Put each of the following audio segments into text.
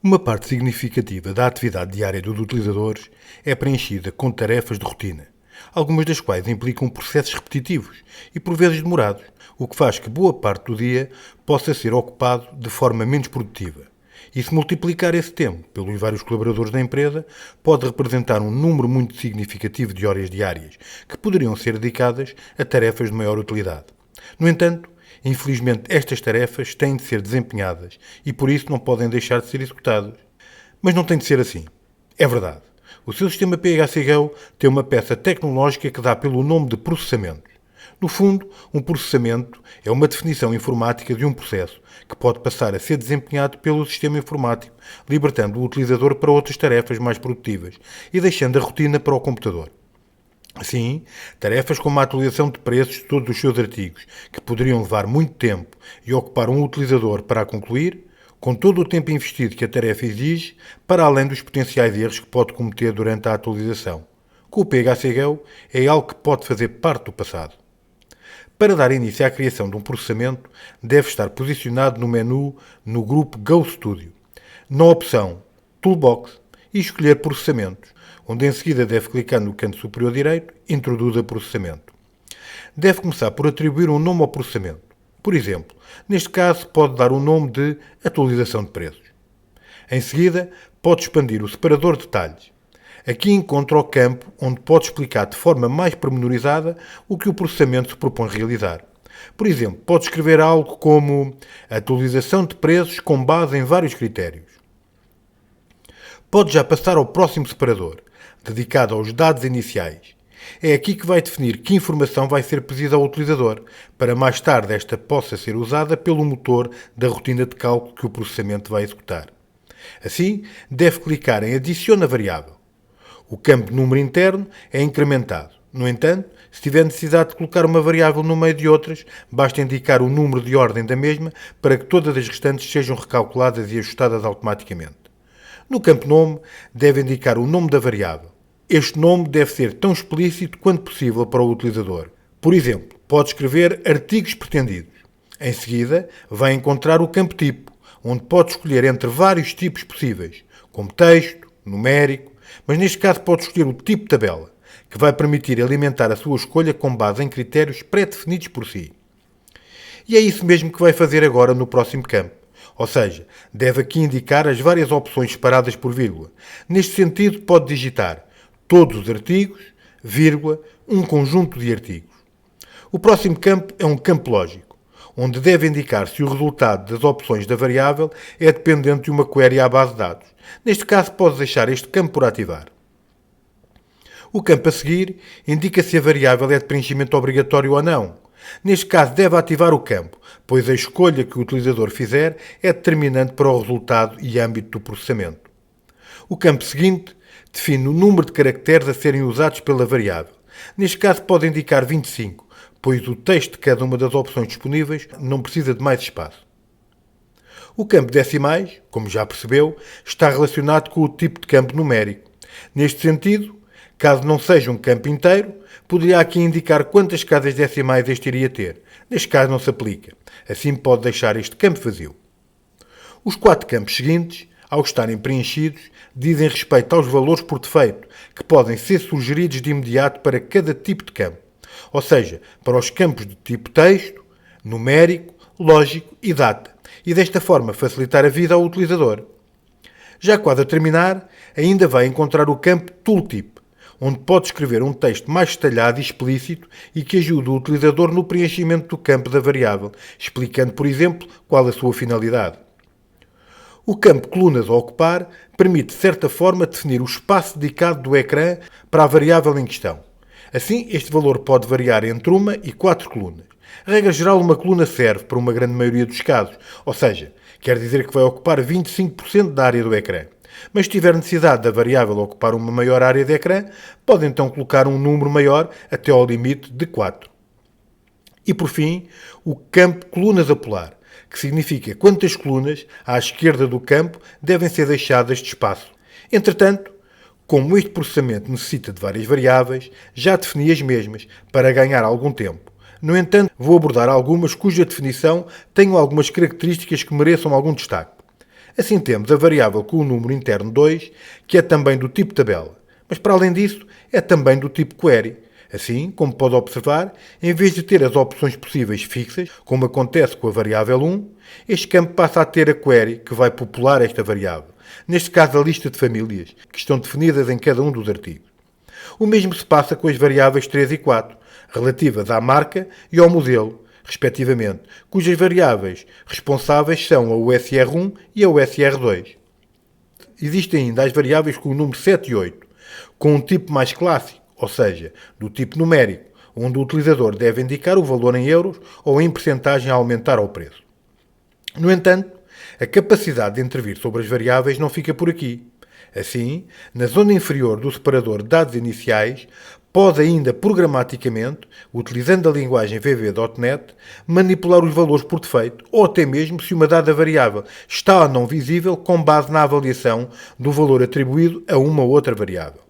Uma parte significativa da atividade diária dos utilizadores é preenchida com tarefas de rotina, algumas das quais implicam processos repetitivos e por vezes demorados, o que faz que boa parte do dia possa ser ocupado de forma menos produtiva. E se multiplicar esse tempo pelos vários colaboradores da empresa, pode representar um número muito significativo de horas diárias que poderiam ser dedicadas a tarefas de maior utilidade. No entanto, infelizmente, estas tarefas têm de ser desempenhadas e por isso não podem deixar de ser executadas. Mas não tem de ser assim. É verdade. O seu sistema PHCGO tem uma peça tecnológica que dá pelo nome de processamento. No fundo, um processamento é uma definição informática de um processo que pode passar a ser desempenhado pelo sistema informático, libertando o utilizador para outras tarefas mais produtivas e deixando a rotina para o computador. Assim, tarefas como a atualização de preços de todos os seus artigos, que poderiam levar muito tempo e ocupar um utilizador para a concluir, com todo o tempo investido que a tarefa exige, para além dos potenciais erros que pode cometer durante a atualização. Com o PHCGO é algo que pode fazer parte do passado. Para dar início à criação de um processamento, deve estar posicionado no menu no grupo Go Studio, na opção Toolbox e escolher Processamentos, onde em seguida deve clicar no canto superior direito Introduza processamento. Deve começar por atribuir um nome ao processamento. Por exemplo, neste caso pode dar o nome de Atualização de Preços. Em seguida, pode expandir o separador de detalhes. Aqui encontra o campo onde pode explicar de forma mais pormenorizada o que o processamento se propõe realizar. Por exemplo, pode escrever algo como atualização de preços com base em vários critérios. Pode já passar ao próximo separador, dedicado aos dados iniciais. É aqui que vai definir que informação vai ser pedida ao utilizador, para mais tarde esta possa ser usada pelo motor da rotina de cálculo que o processamento vai executar. Assim, deve clicar em Adiciona variável. O campo número interno é incrementado. No entanto, se tiver necessidade de colocar uma variável no meio de outras, basta indicar o número de ordem da mesma para que todas as restantes sejam recalculadas e ajustadas automaticamente. No campo nome, deve indicar o nome da variável. Este nome deve ser tão explícito quanto possível para o utilizador. Por exemplo, pode escrever artigos pretendidos. Em seguida, vai encontrar o campo tipo, onde pode escolher entre vários tipos possíveis, como texto, numérico, mas neste caso pode escolher o tipo de tabela, que vai permitir alimentar a sua escolha com base em critérios pré-definidos por si. E é isso mesmo que vai fazer agora no próximo campo. Ou seja, deve aqui indicar as várias opções separadas por vírgula. Neste sentido, pode digitar todos os artigos, vírgula, um conjunto de artigos. O próximo campo é um campo lógico, onde deve indicar se o resultado das opções da variável é dependente de uma query à base de dados. Neste caso, pode deixar este campo por ativar. O campo a seguir indica se a variável é de preenchimento obrigatório ou não. Neste caso, deve ativar o campo, pois a escolha que o utilizador fizer é determinante para o resultado e âmbito do processamento. O campo seguinte define o número de caracteres a serem usados pela variável. Neste caso, pode indicar 25, pois o texto de cada uma das opções disponíveis não precisa de mais espaço. O campo decimais, como já percebeu, está relacionado com o tipo de campo numérico. Neste sentido, caso não seja um campo inteiro, poderia aqui indicar quantas casas decimais este iria ter. Neste caso não se aplica. Assim pode deixar este campo vazio. Os 4 campos seguintes, ao estarem preenchidos, dizem respeito aos valores por defeito, que podem ser sugeridos de imediato para cada tipo de campo. Ou seja, para os campos de tipo texto, numérico, lógico e data. E desta forma facilitar a vida ao utilizador. Já quase a terminar, ainda vai encontrar o campo Tooltip, onde pode escrever um texto mais detalhado e explícito e que ajude o utilizador no preenchimento do campo da variável, explicando, por exemplo, qual a sua finalidade. O campo Colunas a ocupar permite, de certa forma, definir o espaço dedicado do ecrã para a variável em questão. Assim, este valor pode variar entre 1 e 4 colunas. Regra geral, uma coluna serve para uma grande maioria dos casos, ou seja, quer dizer que vai ocupar 25% da área do ecrã. Mas se tiver necessidade da variável ocupar uma maior área de ecrã, pode então colocar um número maior até ao limite de 4. E por fim, o campo Colunas a pular, que significa quantas colunas à esquerda do campo devem ser deixadas de espaço. Entretanto, como este processamento necessita de várias variáveis, já defini as mesmas para ganhar algum tempo. No entanto, vou abordar algumas cuja definição tem algumas características que mereçam algum destaque. Assim temos a variável com o número interno 2, que é também do tipo tabela, mas para além disso é também do tipo query. Assim, como pode observar, em vez de ter as opções possíveis fixas, como acontece com a variável 1, este campo passa a ter a query que vai popular esta variável, neste caso a lista de famílias, que estão definidas em cada um dos artigos. O mesmo se passa com as variáveis 3 e 4, relativas à marca e ao modelo, respectivamente, cujas variáveis responsáveis são a USR1 e a USR2. Existem ainda as variáveis com o número 7 e 8, com um tipo mais clássico, ou seja, do tipo numérico, onde o utilizador deve indicar o valor em euros ou em percentagem a aumentar ao preço. No entanto, a capacidade de intervir sobre as variáveis não fica por aqui. Assim, na zona inferior do separador de dados iniciais, pode ainda programaticamente, utilizando a linguagem VB.NET, manipular os valores por defeito, ou até mesmo se uma dada variável está ou não visível com base na avaliação do valor atribuído a uma outra variável.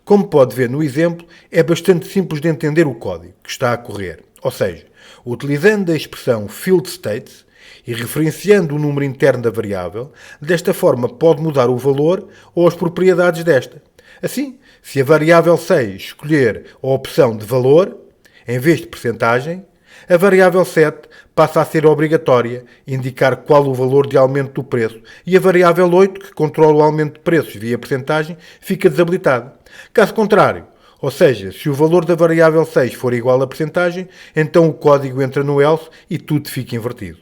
Como pode ver no exemplo, é bastante simples de entender o código que está a correr. Ou seja, utilizando a expressão fieldStates e referenciando o número interno da variável, desta forma pode mudar o valor ou as propriedades desta. Assim, se a variável 6 escolher a opção de valor, em vez de percentagem, a variável 7 passa a ser obrigatória, indicar qual o valor de aumento do preço, e a variável 8, que controla o aumento de preços via percentagem, fica desabilitada. Caso contrário, ou seja, se o valor da variável 6 for igual à percentagem, então o código entra no else e tudo fica invertido.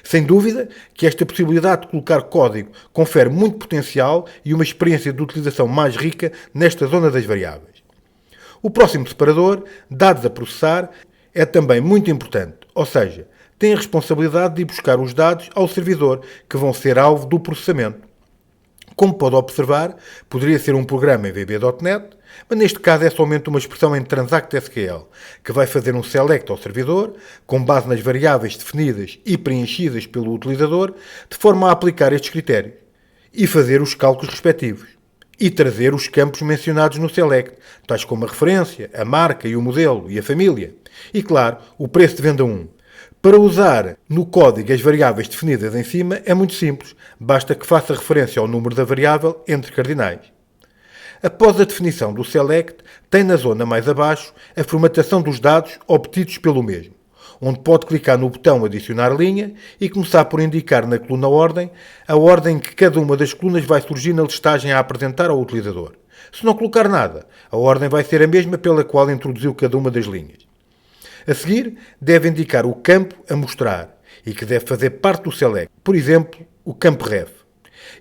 Sem dúvida que esta possibilidade de colocar código confere muito potencial e uma experiência de utilização mais rica nesta zona das variáveis. O próximo separador, dados a processar, é também muito importante, ou seja, tem a responsabilidade de ir buscar os dados ao servidor que vão ser alvo do processamento. Como pode observar, poderia ser um programa em VB.NET, mas neste caso é somente uma expressão em Transact SQL, que vai fazer um select ao servidor, com base nas variáveis definidas e preenchidas pelo utilizador, de forma a aplicar estes critérios, e fazer os cálculos respectivos, e trazer os campos mencionados no select, tais como a referência, a marca e o modelo e a família, e claro, o preço de venda 1. Para usar no código as variáveis definidas em cima é muito simples, basta que faça referência ao número da variável entre cardinais. Após a definição do select, tem na zona mais abaixo a formatação dos dados obtidos pelo mesmo, onde pode clicar no botão adicionar linha e começar por indicar na coluna ordem a ordem que cada uma das colunas vai surgir na listagem a apresentar ao utilizador. Se não colocar nada, a ordem vai ser a mesma pela qual introduziu cada uma das linhas. A seguir, deve indicar o campo a mostrar e que deve fazer parte do select, por exemplo, o campo ref.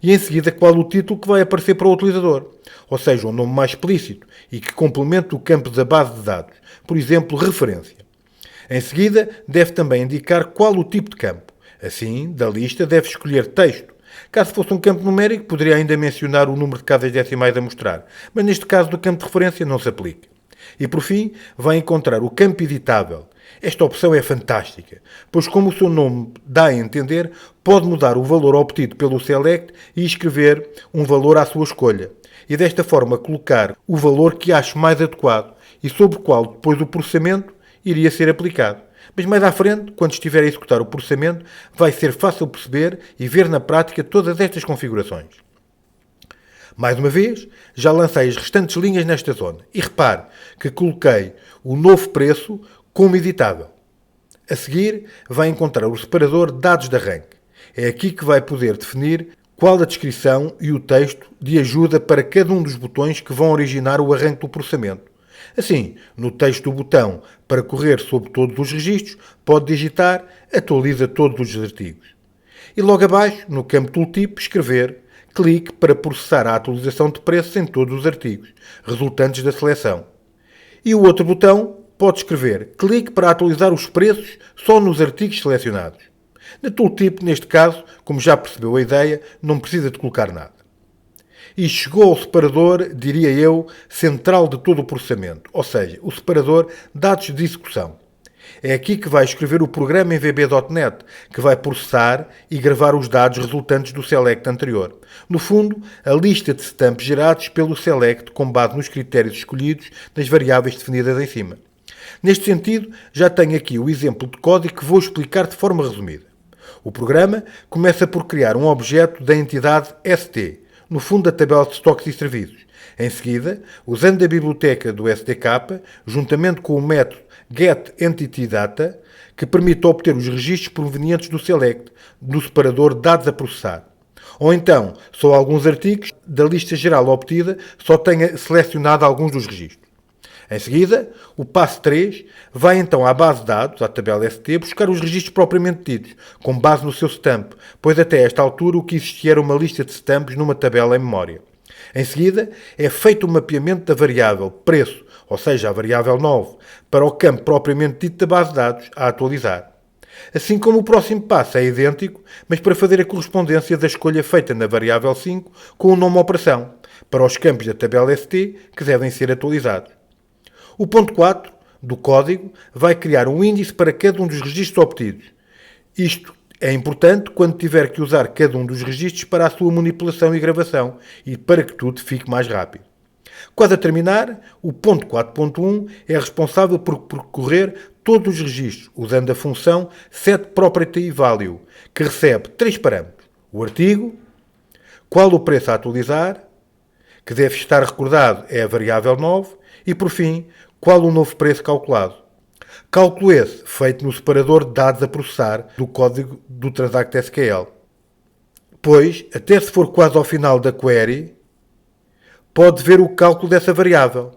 E em seguida, qual o título que vai aparecer para o utilizador, ou seja, um nome mais explícito e que complemente o campo da base de dados, por exemplo, referência. Em seguida, deve também indicar qual o tipo de campo. Assim, da lista deve escolher texto. Caso fosse um campo numérico, poderia ainda mencionar o número de casas decimais a mostrar, mas neste caso do campo de referência não se aplica. E por fim, vai encontrar o campo editável. Esta opção é fantástica, pois como o seu nome dá a entender, pode mudar o valor obtido pelo select e escrever um valor à sua escolha. E desta forma colocar o valor que ache mais adequado e sobre o qual depois o processamento iria ser aplicado. Mas mais à frente, quando estiver a executar o processamento, vai ser fácil perceber e ver na prática todas estas configurações. Mais uma vez, já lancei as restantes linhas nesta zona e repare que coloquei o novo preço como editável. A seguir, vai encontrar o separador Dados de Arranque. É aqui que vai poder definir qual a descrição e o texto de ajuda para cada um dos botões que vão originar o arranque do processamento. Assim, no texto do botão para correr sobre todos os registros, pode digitar Atualiza todos os artigos. E logo abaixo, no campo Tooltip, escrever clique para processar a atualização de preços em todos os artigos, resultantes da seleção. E o outro botão pode escrever clique para atualizar os preços só nos artigos selecionados. Na Tooltip, neste caso, como já percebeu a ideia, não precisa de colocar nada. E chegou ao separador, diria eu, central de todo o processamento, ou seja, o separador dados de execução. É aqui que vai escrever o programa em VB.NET, que vai processar e gravar os dados resultantes do select anterior. No fundo, a lista de stamps gerados pelo select com base nos critérios escolhidos das variáveis definidas em cima. Neste sentido, já tenho aqui o exemplo de código que vou explicar de forma resumida. O programa começa por criar um objeto da entidade ST, no fundo da tabela de estoques e serviços. Em seguida, usando a biblioteca do SDK, juntamente com o método getEntityData, que permite obter os registros provenientes do select, do separador dados a processar. Ou então, só alguns artigos da lista geral obtida só tenha selecionado alguns dos registros. Em seguida, o passo 3 vai então à base de dados, à tabela ST, buscar os registros propriamente ditos, com base no seu stamp, pois até esta altura o que existia era uma lista de stamps numa tabela em memória. Em seguida, é feito o mapeamento da variável preço, ou seja, a variável 9, para o campo propriamente dito da base de dados a atualizar. Assim como o próximo passo é idêntico, mas para fazer a correspondência da escolha feita na variável 5 com o nome operação, para os campos da tabela ST que devem ser atualizados. O ponto 4 do código vai criar um índice para cada um dos registros obtidos. Isto é importante quando tiver que usar cada um dos registros para a sua manipulação e gravação e para que tudo fique mais rápido. Quase a terminar, o ponto 4.1 é responsável por percorrer todos os registros, usando a função setPropertyValue, que recebe 3 parâmetros: o artigo, qual o preço a atualizar, que deve estar recordado é a variável 9, e por fim, qual o novo preço calculado. Cálculo esse feito no separador de dados a processar do código do Transact SQL. Pois, até se for quase ao final da query, pode ver o cálculo dessa variável.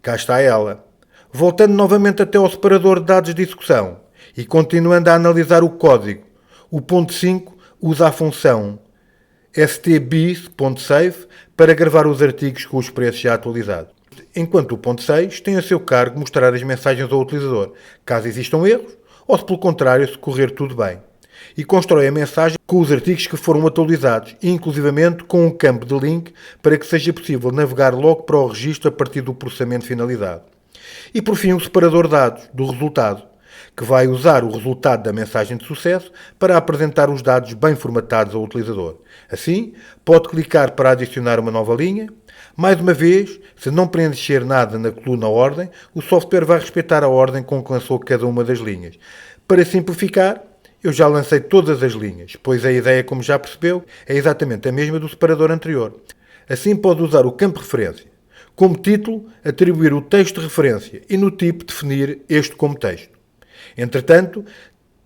Cá está ela. Voltando novamente até ao separador de dados de execução e continuando a analisar o código, o ponto 5 usa a função stbis.save para gravar os artigos com os preços já atualizados. Enquanto o ponto 6 tem a seu cargo mostrar as mensagens ao utilizador, caso existam erros, ou se pelo contrário se correr tudo bem. E constrói a mensagem com os artigos que foram atualizados, inclusivamente com um campo de link para que seja possível navegar logo para o registro a partir do processamento finalizado. E por fim o separador de dados do resultado, que vai usar o resultado da mensagem de sucesso para apresentar os dados bem formatados ao utilizador. Assim, pode clicar para adicionar uma nova linha. Mais uma vez, se não preencher nada na coluna ordem, o software vai respeitar a ordem com que lançou cada uma das linhas. Para simplificar, eu já lancei todas as linhas, pois a ideia, como já percebeu, é exatamente a mesma do separador anterior. Assim pode usar o campo referência. Como título, atribuir o texto de referência e no tipo definir este como texto. Entretanto,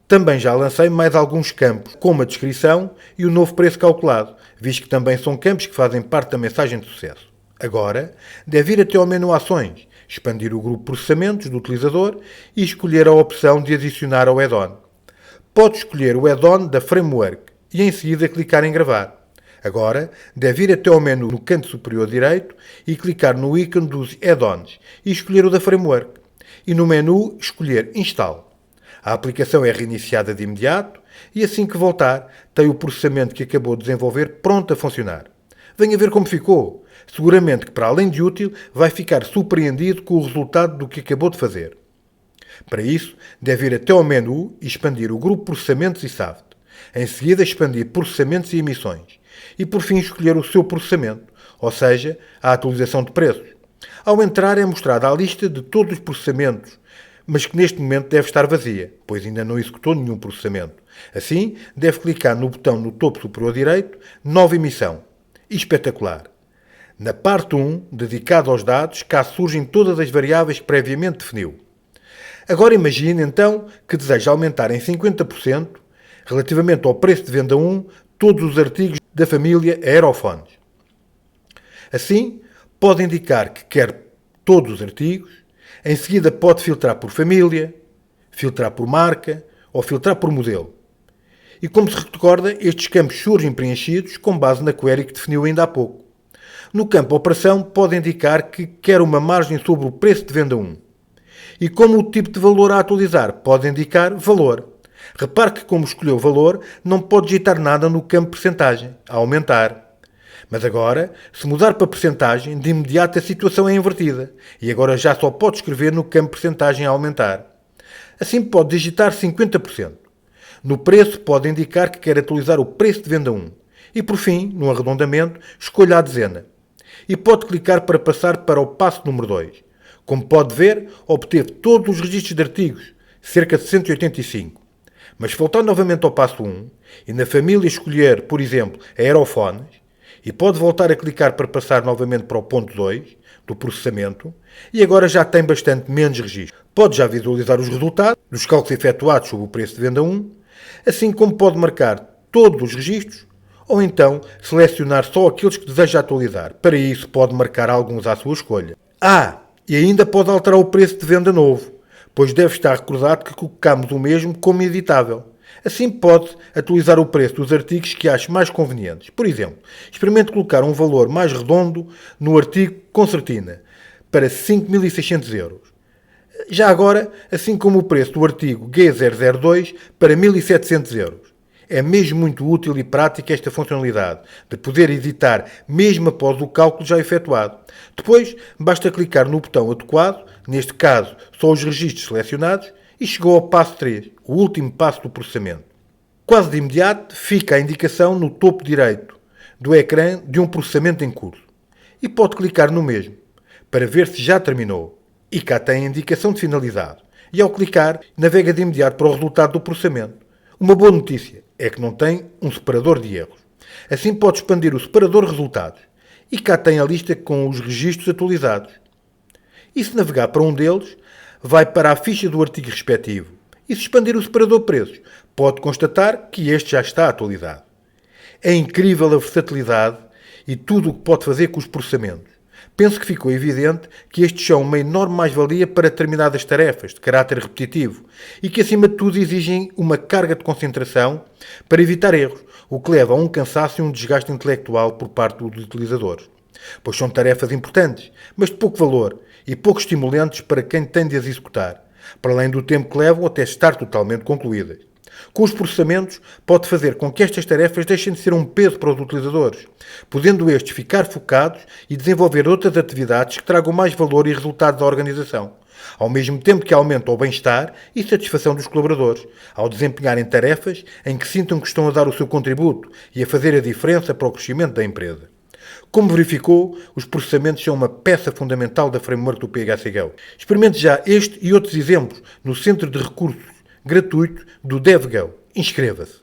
também já lancei mais alguns campos, como a descrição e o novo preço calculado, visto que também são campos que fazem parte da mensagem de sucesso. Agora, deve ir até ao menu Ações, expandir o grupo Processamentos do utilizador e escolher a opção de adicionar ao add-on. Pode escolher o add-on da Framework e em seguida clicar em Gravar. Agora, deve ir até ao menu no canto superior direito e clicar no ícone dos add-ons e escolher o da Framework. E no menu escolher Install. A aplicação é reiniciada de imediato e assim que voltar, tem o processamento que acabou de desenvolver pronto a funcionar. Venha ver como ficou. Seguramente que, para além de útil, vai ficar surpreendido com o resultado do que acabou de fazer. Para isso, deve ir até ao menu e expandir o grupo Processamentos e SAFT. Em seguida, expandir Processamentos e Emissões. E, por fim, escolher o seu processamento, ou seja, a atualização de preços. Ao entrar, é mostrada a lista de todos os processamentos, mas que neste momento deve estar vazia, pois ainda não executou nenhum processamento. Assim, deve clicar no botão no topo superior direito, Nova Emissão. E espetacular! Na parte 1, dedicada aos dados, cá surgem todas as variáveis que previamente definiu. Agora imagine, então, que deseja aumentar em 50%, relativamente ao preço de venda 1, todos os artigos da família Aerofones. Assim, pode indicar que quer todos os artigos, em seguida pode filtrar por família, filtrar por marca ou filtrar por modelo. E como se recorda, estes campos surgem preenchidos com base na query que definiu ainda há pouco. No campo Operação pode indicar que quer uma margem sobre o preço de venda 1. E como o tipo de valor a atualizar, pode indicar valor. Repare que como escolheu valor, não pode digitar nada no campo percentagem, a aumentar. Mas agora, se mudar para percentagem, de imediato a situação é invertida e agora já só pode escrever no campo percentagem a aumentar. Assim pode digitar 50%. No preço pode indicar que quer atualizar o preço de venda 1. E por fim, no arredondamento, escolha a dezena. E pode clicar para passar para o passo número 2. Como pode ver, obteve todos os registros de artigos, cerca de 185. Mas se voltar novamente ao passo 1 e na família escolher, por exemplo, aerofones, e pode voltar a clicar para passar novamente para o ponto 2 do processamento e agora já tem bastante menos registros. Pode já visualizar os resultados dos cálculos efetuados sobre o preço de venda 1, assim como pode marcar todos os registros ou então selecionar só aqueles que deseja atualizar. Para isso pode marcar alguns à sua escolha. E ainda pode alterar o preço de venda novo, pois deve estar recordado que colocamos o mesmo como editável. Assim pode atualizar o preço dos artigos que ache mais convenientes. Por exemplo, experimente colocar um valor mais redondo no artigo concertina para 5.600 euros. Já agora, assim como o preço do artigo G002 para 1.700 euros. É mesmo muito útil e prática esta funcionalidade de poder editar mesmo após o cálculo já efetuado. Depois, basta clicar no botão adequado, neste caso só os registros selecionados, e chegou ao passo 3, o último passo do processamento. Quase de imediato fica a indicação no topo direito do ecrã de um processamento em curso. E pode clicar no mesmo, para ver se já terminou. E cá tem a indicação de finalizado. E ao clicar, navega de imediato para o resultado do processamento. Uma boa notícia é que não tem um separador de erros. Assim pode expandir o separador resultados. E cá tem a lista com os registros atualizados. E se navegar para um deles, vai para a ficha do artigo respectivo. E se expandir o separador preços, pode constatar que este já está atualizado. É incrível a versatilidade e tudo o que pode fazer com os processamentos. Penso que ficou evidente que estes são uma enorme mais-valia para determinadas tarefas de caráter repetitivo e que, acima de tudo, exigem uma carga de concentração para evitar erros, o que leva a um cansaço e um desgaste intelectual por parte dos utilizadores. Pois são tarefas importantes, mas de pouco valor e pouco estimulantes para quem tem de as executar, para além do tempo que levam até estar totalmente concluídas. Com os processamentos, pode fazer com que estas tarefas deixem de ser um peso para os utilizadores, podendo estes ficar focados e desenvolver outras atividades que tragam mais valor e resultados à organização, ao mesmo tempo que aumentam o bem-estar e satisfação dos colaboradores, ao desempenharem tarefas em que sintam que estão a dar o seu contributo e a fazer a diferença para o crescimento da empresa. Como verificou, os processamentos são uma peça fundamental da framework do PHCGO. Experimente já este e outros exemplos no Centro de Recursos gratuito do DevGo. Inscreva-se.